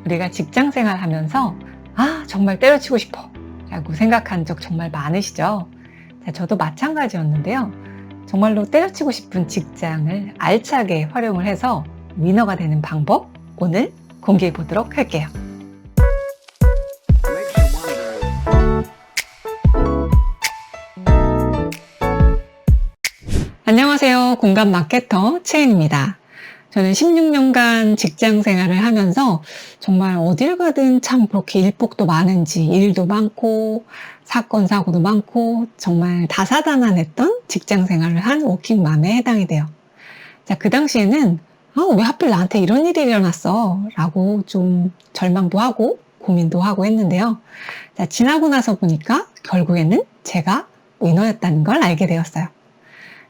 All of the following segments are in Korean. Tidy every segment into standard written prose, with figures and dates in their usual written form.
우리가 직장 생활 하면서 정말 때려치고 싶어 라고 생각한 적 정말 많으시죠? 저도 마찬가지였는데요. 정말로 때려치고 싶은 직장을 알차게 활용을 해서 위너가 되는 방법 오늘 공개해 보도록 할게요. 안녕하세요. 공감 마케터 채은입니다. 저는 16년간 직장 생활을 하면서 정말 어딜 가든 참 그렇게 일복도 많은지 일도 많고 사건 사고도 많고 정말 다사다난했던 직장 생활을 한 워킹맘에 해당이 돼요. 그 당시에는 왜 하필 나한테 이런 일이 일어났어 라고 좀 절망도 하고 고민도 하고 했는데요. 지나고 나서 보니까 결국에는 제가 위너였다는 걸 알게 되었어요.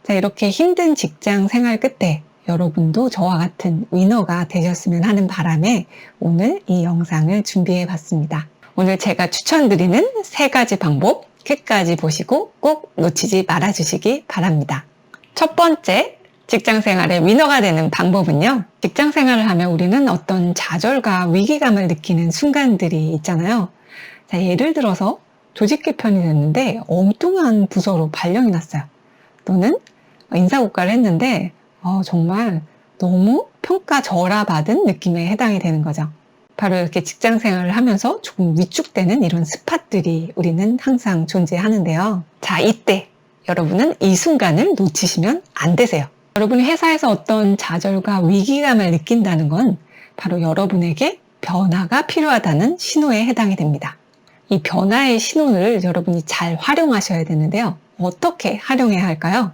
이렇게 힘든 직장 생활 끝에 여러분도 저와 같은 위너가 되셨으면 하는 바람에 오늘 이 영상을 준비해 봤습니다. 오늘 제가 추천드리는 3가지 방법 끝까지 보시고 꼭 놓치지 말아 주시기 바랍니다. 첫 번째, 직장 생활의 위너가 되는 방법은요. 직장 생활을 하면 우리는 어떤 좌절과 위기감을 느끼는 순간들이 있잖아요. 예를 들어서 조직 개편이 됐는데 엉뚱한 부서로 발령이 났어요. 또는 인사고과를 했는데 정말 너무 평가절하받은 느낌에 해당이 되는 거죠. 바로 이렇게 직장 생활을 하면서 조금 위축되는 이런 스팟들이 우리는 항상 존재하는데요. 이때 여러분은 이 순간을 놓치시면 안 되세요. 여러분이 회사에서 어떤 좌절과 위기감을 느낀다는 건 바로 여러분에게 변화가 필요하다는 신호에 해당이 됩니다. 이 변화의 신호를 여러분이 잘 활용하셔야 되는데요. 어떻게 활용해야 할까요?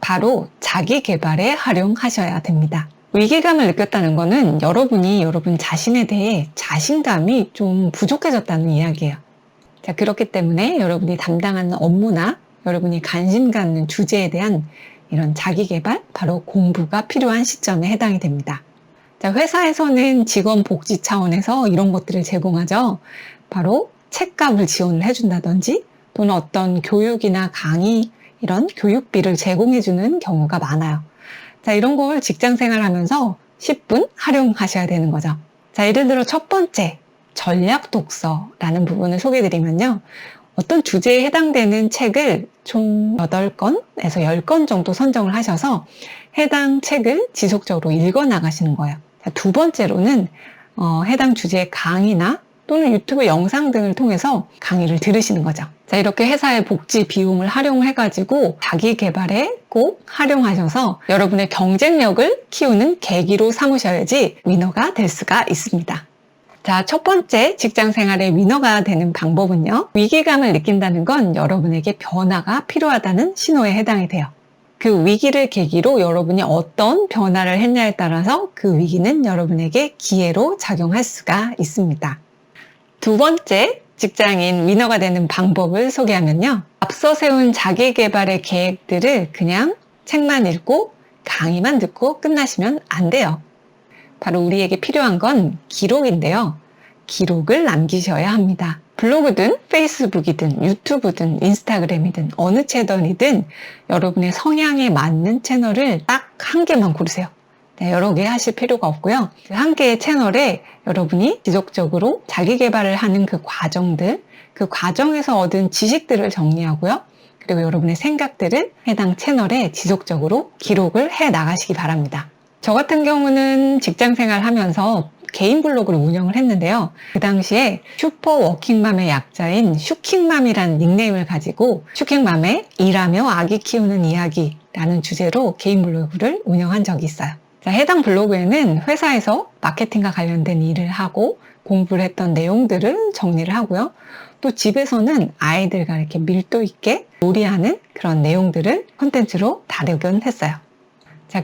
바로 자기 개발에 활용하셔야 됩니다. 위기감을 느꼈다는 것은 여러분이 여러분 자신에 대해 자신감이 좀 부족해졌다는 이야기예요. 그렇기 때문에 여러분이 담당하는 업무나 여러분이 관심 갖는 주제에 대한 이런 자기 개발, 바로 공부가 필요한 시점에 해당이 됩니다. 회사에서는 직원 복지 차원에서 이런 것들을 제공하죠. 바로 책값을 지원을 해준다든지 또는 어떤 교육이나 강의 이런 교육비를 제공해주는 경우가 많아요. 이런 걸 직장 생활하면서 10분 활용하셔야 되는 거죠. 예를 들어 첫 번째, 전략 독서라는 부분을 소개해드리면요. 어떤 주제에 해당되는 책을 총 8건에서 10건 정도 선정을 하셔서 해당 책을 지속적으로 읽어 나가시는 거예요. 두 번째로는 해당 주제의 강의나 또는 유튜브 영상 등을 통해서 강의를 들으시는 거죠. 이렇게 회사의 복지 비용을 활용해가지고 자기 개발에 꼭 활용하셔서 여러분의 경쟁력을 키우는 계기로 삼으셔야지 위너가 될 수가 있습니다. 첫 번째 직장 생활의 위너가 되는 방법은요. 위기감을 느낀다는 건 여러분에게 변화가 필요하다는 신호에 해당이 돼요. 그 위기를 계기로 여러분이 어떤 변화를 했냐에 따라서 그 위기는 여러분에게 기회로 작용할 수가 있습니다. 두 번째, 직장인 위너가 되는 방법을 소개하면요. 앞서 세운 자기 개발의 계획들을 그냥 책만 읽고 강의만 듣고 끝나시면 안 돼요. 바로 우리에게 필요한 건 기록인데요. 기록을 남기셔야 합니다. 블로그든 페이스북이든 유튜브든 인스타그램이든 어느 채널이든 여러분의 성향에 맞는 채널을 딱 한 개만 고르세요. 여러 개 하실 필요가 없고요. 한 개의 채널에 여러분이 지속적으로 자기 개발을 하는 그 과정들, 그 과정에서 얻은 지식들을 정리하고요. 그리고 여러분의 생각들을 해당 채널에 지속적으로 기록을 해 나가시기 바랍니다. 저 같은 경우는 직장 생활 하면서 개인 블로그를 운영을 했는데요. 그 당시에 슈퍼 워킹맘의 약자인 슈킹맘이라는 닉네임을 가지고 슈킹맘의 일하며 아기 키우는 이야기라는 주제로 개인 블로그를 운영한 적이 있어요. 해당 블로그에는 회사에서 마케팅과 관련된 일을 하고 공부를 했던 내용들을 정리를 하고요. 또 집에서는 아이들과 이렇게 밀도 있게 놀이하는 그런 내용들을 콘텐츠로 다루곤 했어요.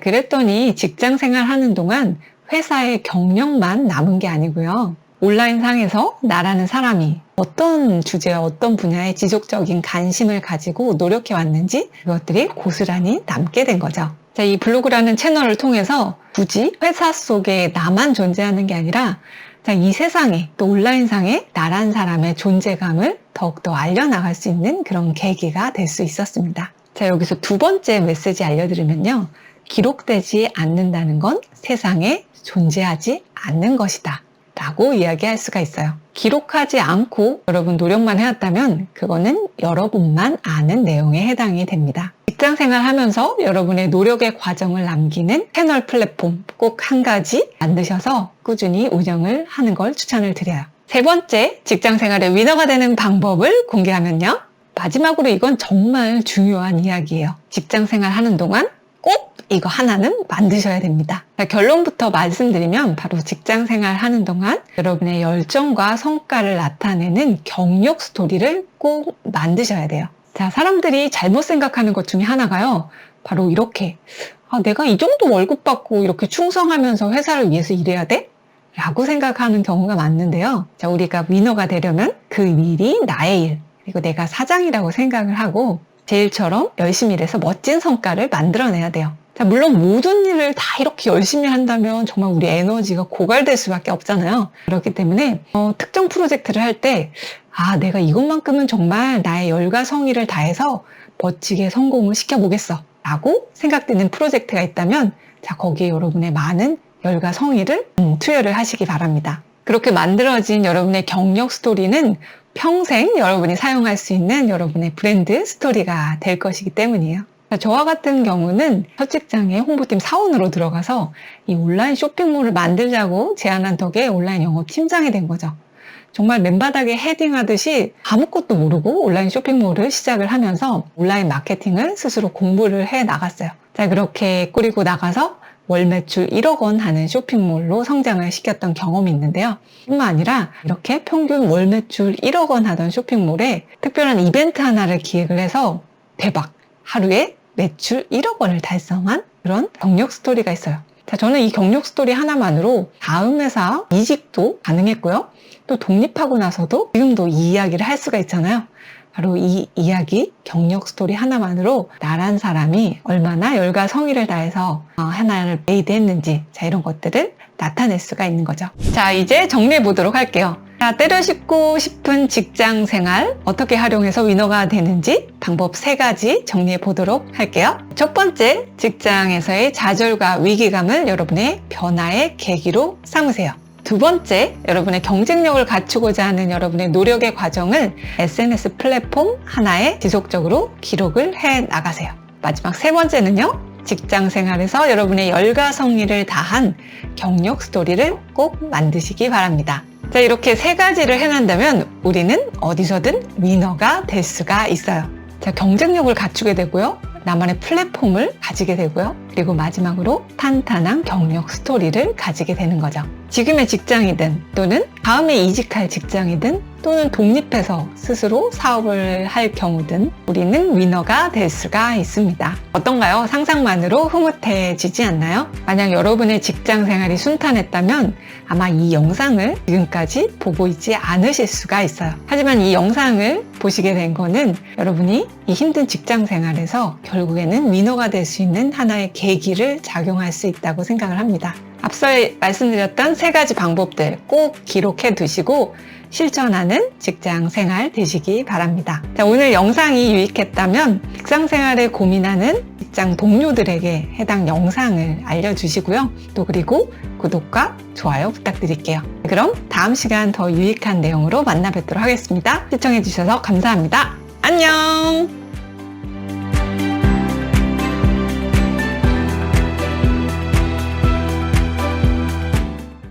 그랬더니 직장 생활하는 동안 회사의 경력만 남은 게 아니고요. 온라인 상에서 나라는 사람이 어떤 주제와 어떤 분야에 지속적인 관심을 가지고 노력해 왔는지 그것들이 고스란히 남게 된 거죠. 이 블로그라는 채널을 통해서 굳이 회사 속에 나만 존재하는 게 아니라 이 세상에 또 온라인상에 나란 사람의 존재감을 더욱더 알려나갈 수 있는 그런 계기가 될 수 있었습니다. 여기서 두 번째 메시지 알려드리면요. 기록되지 않는다는 건 세상에 존재하지 않는 것이다 라고 이야기할 수가 있어요. 기록하지 않고 여러분 노력만 해왔다면 그거는 여러분만 아는 내용에 해당이 됩니다. 직장생활 하면서 여러분의 노력의 과정을 남기는 채널 플랫폼 꼭 한 가지 만드셔서 꾸준히 운영을 하는 걸 추천을 드려요. 세 번째, 직장생활의 위너가 되는 방법을 공개하면요. 마지막으로 이건 정말 중요한 이야기예요. 직장생활 하는 동안 꼭 이거 하나는 만드셔야 됩니다. 결론부터 말씀드리면 바로 직장생활 하는 동안 여러분의 열정과 성과를 나타내는 경력 스토리를 꼭 만드셔야 돼요. 자, 사람들이 잘못 생각하는 것 중에 하나가요. 바로 이렇게 내가 이 정도 월급 받고 이렇게 충성하면서 회사를 위해서 일해야 돼? 라고 생각하는 경우가 많은데요. 자, 우리가 위너가 되려면 그 일이 나의 일, 그리고 내가 사장이라고 생각을 하고 제일처럼 열심히 일해서 멋진 성과를 만들어내야 돼요. 자, 물론 모든 일을 다 이렇게 열심히 한다면 정말 우리 에너지가 고갈될 수밖에 없잖아요. 그렇기 때문에 특정 프로젝트를 할 때 내가 이것만큼은 정말 나의 열과 성의를 다해서 멋지게 성공을 시켜보겠어 라고 생각되는 프로젝트가 있다면 자, 거기에 여러분의 많은 열과 성의를 투여를 하시기 바랍니다. 그렇게 만들어진 여러분의 경력 스토리는 평생 여러분이 사용할 수 있는 여러분의 브랜드 스토리가 될 것이기 때문이에요. 저와 같은 경우는 첫 직장에 홍보팀 사원으로 들어가서 이 온라인 쇼핑몰을 만들자고 제안한 덕에 온라인 영업 팀장이 된 거죠. 정말 맨바닥에 헤딩하듯이 아무것도 모르고 온라인 쇼핑몰을 시작을 하면서 온라인 마케팅을 스스로 공부를 해 나갔어요. 자, 그렇게 꾸리고 나가서 월 매출 1억 원 하는 쇼핑몰로 성장을 시켰던 경험이 있는데요. 뿐만 아니라 이렇게 평균 월 매출 1억 원 하던 쇼핑몰에 특별한 이벤트 하나를 기획을 해서 대박! 하루에 매출 1억 원을 달성한 그런 경력 스토리가 있어요. 자, 저는 이 경력 스토리 하나만으로 다음 회사 이직도 가능했고요. 또 독립하고 나서도 지금도 이 이야기를 할 수가 있잖아요. 바로 이 이야기, 경력 스토리 하나만으로 나란 사람이 얼마나 열과 성의를 다해서 하나를 메이드했는지 자, 이런 것들을 나타낼 수가 있는 거죠. 자, 이제 정리해 보도록 할게요. 자, 때려 싣고 싶은 직장 생활 어떻게 활용해서 위너가 되는지 방법 3가지 정리해 보도록 할게요. 첫 번째, 직장에서의 좌절과 위기감을 여러분의 변화의 계기로 삼으세요. 두 번째, 여러분의 경쟁력을 갖추고자 하는 여러분의 노력의 과정을 SNS 플랫폼 하나에 지속적으로 기록을 해 나가세요. 마지막 세 번째는요, 직장 생활에서 여러분의 열과 성의를 다한 경력 스토리를 꼭 만드시기 바랍니다. 자, 이렇게 3가지를 해낸다면 우리는 어디서든 위너가 될 수가 있어요. 자, 경쟁력을 갖추게 되고요. 나만의 플랫폼을 가지게 되고요. 그리고 마지막으로 탄탄한 경력 스토리를 가지게 되는 거죠. 지금의 직장이든 또는 다음에 이직할 직장이든 또는 독립해서 스스로 사업을 할 경우든 우리는 위너가 될 수가 있습니다. 어떤가요? 상상만으로 흐뭇해지지 않나요? 만약 여러분의 직장 생활이 순탄했다면 아마 이 영상을 지금까지 보고 있지 않으실 수가 있어요. 하지만 이 영상을 보시게 된 거는 여러분이 이 힘든 직장 생활에서 결국에는 위너가 될 수 있는 하나의 계기를 작용할 수 있다고 생각을 합니다. 앞서 말씀드렸던 3가지 방법들 꼭 기록해 두시고 실천하는 직장 생활 되시기 바랍니다. 자, 오늘 영상이 유익했다면 직장 생활에 고민하는 직장 동료들에게 해당 영상을 알려주시고요. 또 그리고 구독과 좋아요 부탁드릴게요. 그럼 다음 시간 더 유익한 내용으로 만나 뵙도록 하겠습니다. 시청해 주셔서 감사합니다. 안녕!